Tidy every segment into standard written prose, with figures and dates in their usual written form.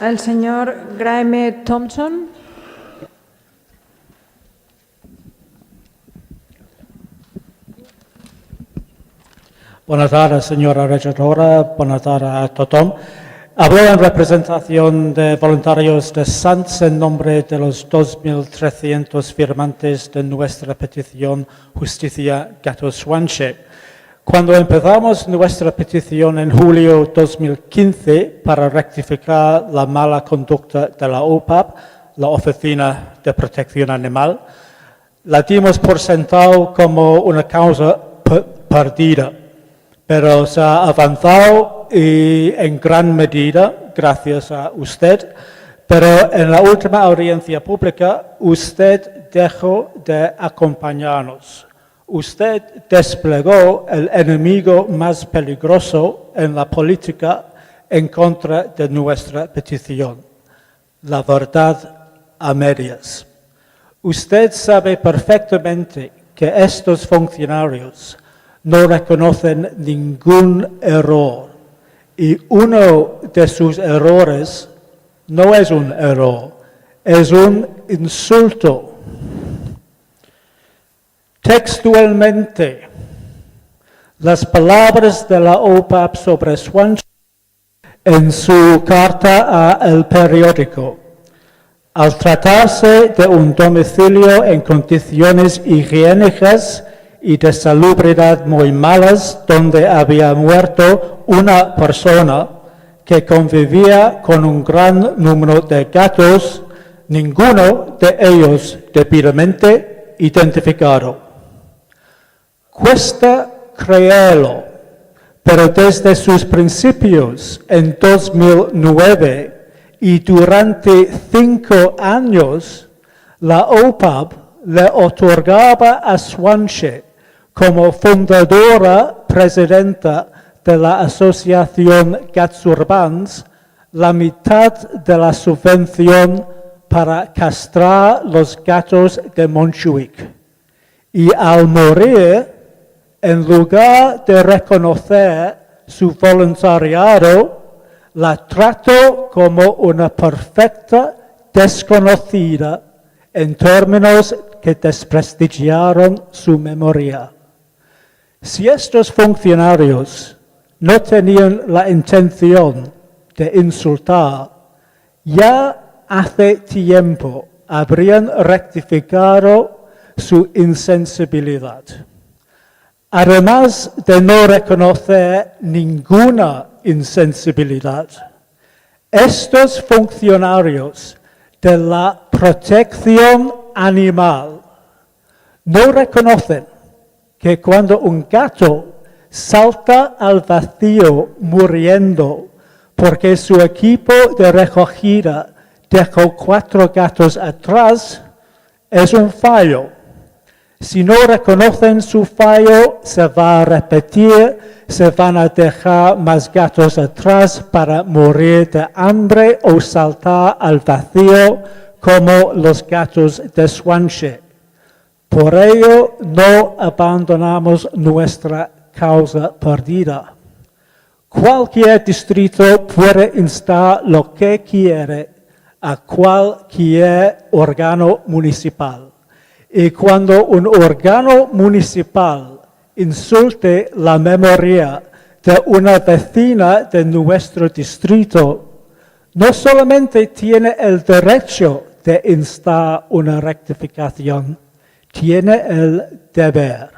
El señor Graeme Thompson. Buenas tardes, señora regidora. Buenas tardes a todos. Hablo en representación de voluntarios de SANS en nombre de los 2.300 firmantes de nuestra petición Justicia Gato Swanship. Cuando empezamos nuestra petición en julio 2015 para rectificar la mala conducta de la OPAP, la Oficina de Protección Animal, la dimos por sentado como una causa perdida, pero se ha avanzado y en gran medida gracias a usted, pero en la última audiencia pública usted dejó de acompañarnos. Usted desplegó el enemigo más peligroso en la política en contra de nuestra petición, la verdad a medias. Usted sabe perfectamente que estos funcionarios no reconocen ningún error y uno de sus errores no es un error, es un insulto. Textualmente, las palabras de la OPAP sobre Swanship en su carta a El Periódico. Al tratarse de un domicilio en condiciones higiénicas y de salubridad muy malas, donde había muerto una persona que convivía con un gran número de gatos, ninguno de ellos debidamente identificado. Cuesta creerlo, pero desde sus principios en 2009 y durante 5 años, la OPAP le otorgaba a Swanship como fundadora presidenta de la Asociación Gatsurbans la mitad de la subvención para castrar los gatos de Montjuic. Y al morir, en lugar de reconocer su voluntariado, la trató como una perfecta desconocida en términos que desprestigiaron su memoria. Si estos funcionarios no tenían la intención de insultar, ya hace tiempo habrían rectificado su insensibilidad. Además de no reconocer ninguna insensibilidad, estos funcionarios de la protección animal no reconocen que cuando un gato salta al vacío muriendo porque su equipo de recogida dejó 4 gatos atrás, es un fallo. Si no reconocen su fallo, se va a repetir, se van a dejar más gatos atrás para morir de hambre o saltar al vacío como los gatos de Swanship. Por ello, no abandonamos nuestra causa perdida. Cualquier distrito puede instar lo que quiere a cualquier órgano municipal. Y cuando un órgano municipal insulte la memoria de una vecina de nuestro distrito, no solamente tiene el derecho de instar una rectificación, tiene el deber.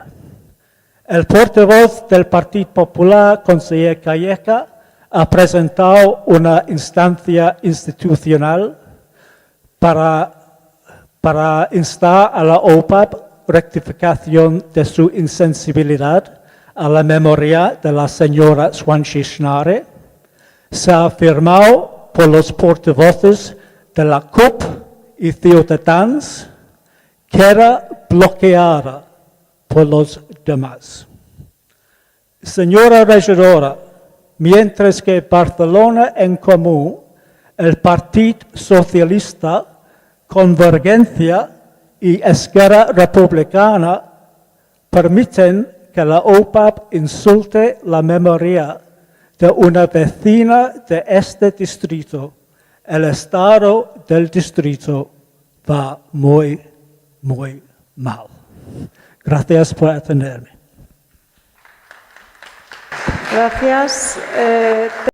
El portavoz del Partido Popular, consejero Calleja, ha presentado una instancia institucional para instar a la OPAP rectificación de su insensibilidad a la memoria de la señora Swanship Schnare. Se ha firmado por los portavoces de la CUP y Ciudadanos, queda bloqueada por los demás. Señora regidora, mientras que Barcelona en Comú, el Partido Socialista, Convergencia y Esquerra Republicana permiten que la OPAP insulte la memoria de una vecina de este distrito el estado del distrito va muy, muy mal. Gracias por atenderme. Gracias.